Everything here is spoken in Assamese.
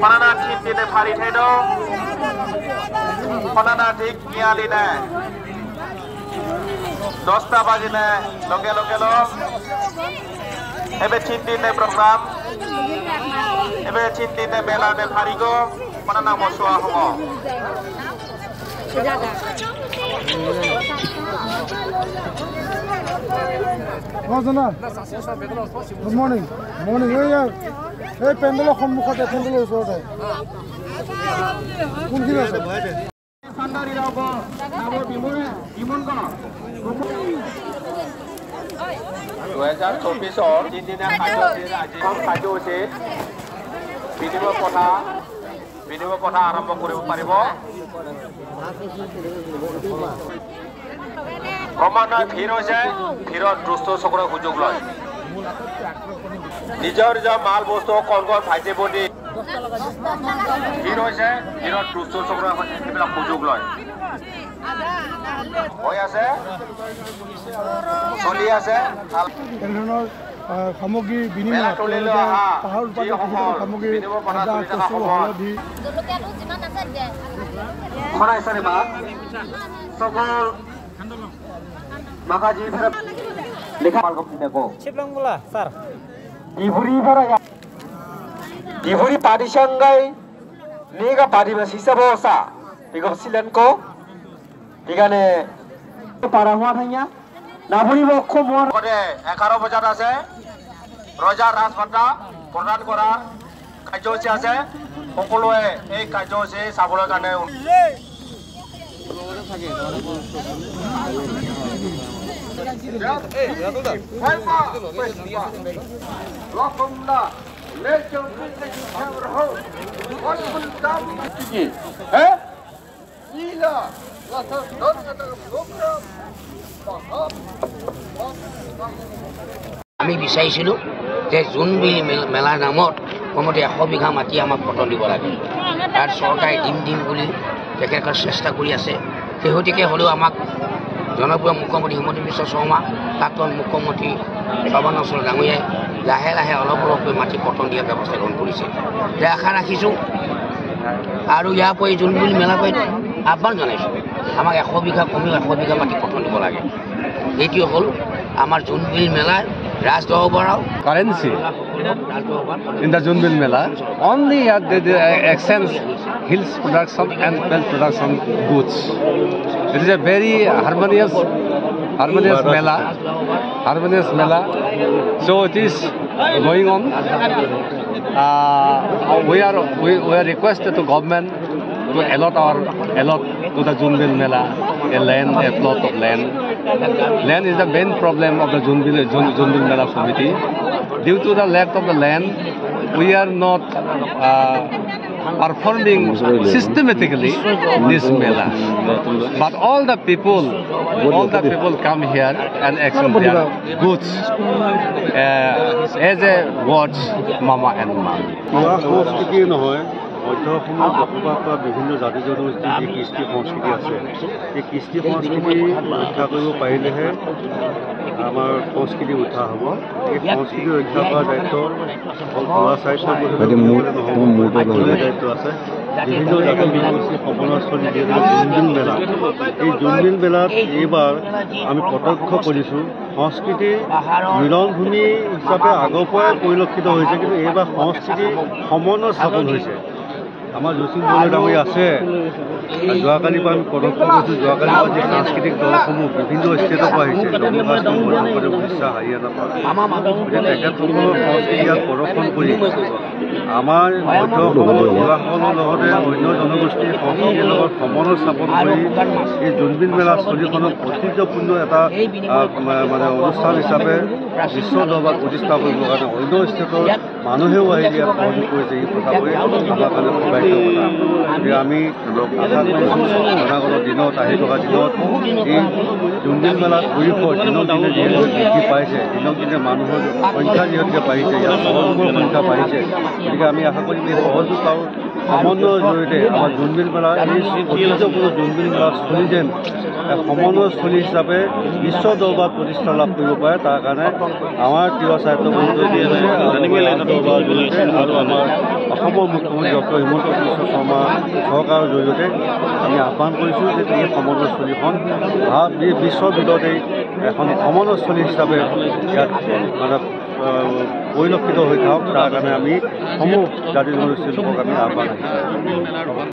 Panana team di hari itu, panana tik nyali na, dosta bagi na, loke lo, ebe team di program, ebe team di mela del hari go, panana mosua homo. Good morning. Morning. Hey, pendulum সম্মুখতে pendulum ওচৰতে কোনখিনি আছে সান্দাৰি ৰাব নাব বিমন কোন 2024 তিনিদিনা কাৰ্যসূচীৰ আজি কাৰ্যসূচীত বিনিময় কথা আৰম্ভ কৰিব পাৰিব ক্ৰমান্বয়ে ভিৰ হৈছে ভিৰত দুষ্ট চক্ৰৰ সুযোগ লয় নিজৰ মাল বস্তু কণ ভাইছে বডি ভিৰ হৈছে ভিৰত দুষ্ট চক্ৰৰ এইবিলাক সুযোগ লয় হৈ আছে চলি আছে এনেধৰণৰ সামগ্ৰী বিনিময় পাহাৰ উপায় সামগ্ৰী হালধি খৰাইছানে বা সকল মাকাজি ফেরা লেখা মালকম দেখো শিবলংগুলা স্যার ডিভুরি পার্টি সঙ্গাই নেগা পার্টি বা হিসাব সা বিগত সিলেনকো এখানে পারা হওয়া থাইয়া নাভুরি বক্ষ মন করে 11 বজাত আছে রজা রাজভাতা প্রদান করার কার্যসূচী আছে সকলোৱে এই কাৰ্যসূচী চাবলৈ কাৰণে আমি বিচাৰিছিলোঁ যে জোনবিল মেলাৰ নামত কমতে 100 বিঘা মাটি আমাক পটন দিব লাগে তাৰ চৰকাৰে দিম বুলি তেখেতসকলে চেষ্টা কৰি আছে শেহতীয়াকৈ হ'লেও আমাক জনপ্ৰিয় মুখ্যমন্ত্ৰী হিমন্ত বিশ্ব শৰ্মা প্ৰাক্তন মুখ্যমন্ত্ৰী সৰ্বানন্দ সোণোৱাল ডাঙৰীয়াই লাহে লাহে অলপকৈ মাটি পটন দিয়াৰ ব্যৱস্থা গ্ৰহণ কৰিছে আশা ৰাখিছোঁ আৰু ইয়াৰ পৰা জোনবিল মেলাৰ পৰা আহ্বান জনাইছোঁ আমাক 100 বিঘা কমেও 100 বিঘা মাটি পটন দিব লাগে এইটো হ'ল আমাৰ জোনবিল মেলাৰ currency in the Junbil Mela only the exchange hills production and pelt production goods. It is a very harmonious mela. So it is going on. We are requested to government to allot to the Junbil Mela a plot of land. Land is the main problem of the Junbil Mela committee. Due to the lack of the land, we are not performing systematically this mela. But all the people come here and exchange their goods as a words, mama and mom. মধ্য অসমত বসবাস কৰা বিভিন্ন জাতি জনগোষ্ঠীৰ যি কৃষ্টি সংস্কৃতি আছে এই কৃষ্টি সংস্কৃতি ৰক্ষা কৰিব পাৰিলেহে আমাৰ সংস্কৃতি উদ্ধাৰ হ'ব এই সংস্কৃতি ৰক্ষা কৰাৰ দায়িত্ব ঘৰুৱা চাৰিটা দায়িত্ব আছে বিভিন্ন জাতি জনগোষ্ঠীৰ সমালোচনী জোনবিল মেলা এই জোনবিল মেলাত এইবাৰ আমি প্ৰত্যক্ষ কৰিছোঁ সংস্কৃতিৰ মিলনভূমি হিচাপে আগৰ পৰাই পৰিলক্ষিত হৈছে কিন্তু এইবাৰ সংস্কৃতিৰ সমন্বয় স্থাপন হৈছে আমাৰ জচিন ডাঙৰী আছে যোৱাকালিৰ পৰা আমি প্ৰদৰ্শন কৰিছোঁ যোৱাকালিৰ পৰা যি সাংস্কৃতিক দলসমূহ বিভিন্ন ষ্টেটৰ পৰা আহিছে জম্মু কাশ্মীৰ মধ্যপ্ৰদেশ উৰিষ্যা হাৰিয়ানাৰ পৰা গতিকে তেখেতসকলৰ সংস্কৃতি ইয়াত প্ৰদৰ্শন কৰি আমাৰ মধ্য অসমৰ যোৱাসকলৰ লগতে অন্য জনগোষ্ঠীৰ সংস্কৃতিৰ লগত সমন্বয় স্থাপন কৰি এই জোনবিল মেলা স্থলীখনক ঐতিহ্যপূৰ্ণ এটা মানে অনুষ্ঠান হিচাপে বিশ্ব দৰবাৰত প্ৰতিষ্ঠা কৰিবৰ কাৰণে অন্য ষ্টেটৰ মানুহেও আহি ইয়াত সহযোগ কৰিছে এই কথাবোৰে আমাৰ কাৰণে শুদ্ধ কথা গতিকে আমি আশা কৰিছোঁ অনাগত দিনত আহি থকা দিনত এই জোনবিল মেলা পৰিসৰ দিনক দিনে যিহেতু বৃদ্ধি পাইছে দিনক দিনে মানুহৰ সংখ্যা যিহেতুকে বাঢ়িছে ইয়াৰ সহযোগৰ সংখ্যা বাঢ়িছে গতিকে আমি আশা কৰিম এই সহযোগ আৰু সমন্বয়ৰ জৰিয়তে আমাৰ জোনবিল মেলা এই ঐতিহ্যপূৰ্ণ জোনবিল মেলা স্থলী যেন সমন্বয়স্থলী হিচাপে বিশ্ব দৰবাৰ প্ৰতিষ্ঠা লাভ কৰিব পাৰে তাৰ কাৰণে আমাৰ তিৱা সাহিত্য পৰিষদৰ জৰিয়তে দৰবাৰৰ জৰিয়তে আৰু আমাৰ অসমৰ মুখ্যমন্ত্ৰী ডক্টৰ হিমন্ত বিশ্ব শৰ্মা চৰকাৰৰ জৰিয়তে আমি আহ্বান কৰিছোঁ যে এই সমন্বয়স্থলীখন বিশ্বৰ ভিতৰতেই এখন সমন্বয়স্থলী হিচাপে ইয়াত মানে পৰিলক্ষিত হৈ থাকক তাৰ কাৰণে আমি সমূহ জাতি জনগোষ্ঠীৰ লোকক আমি আহ্বান কৰিছোঁ।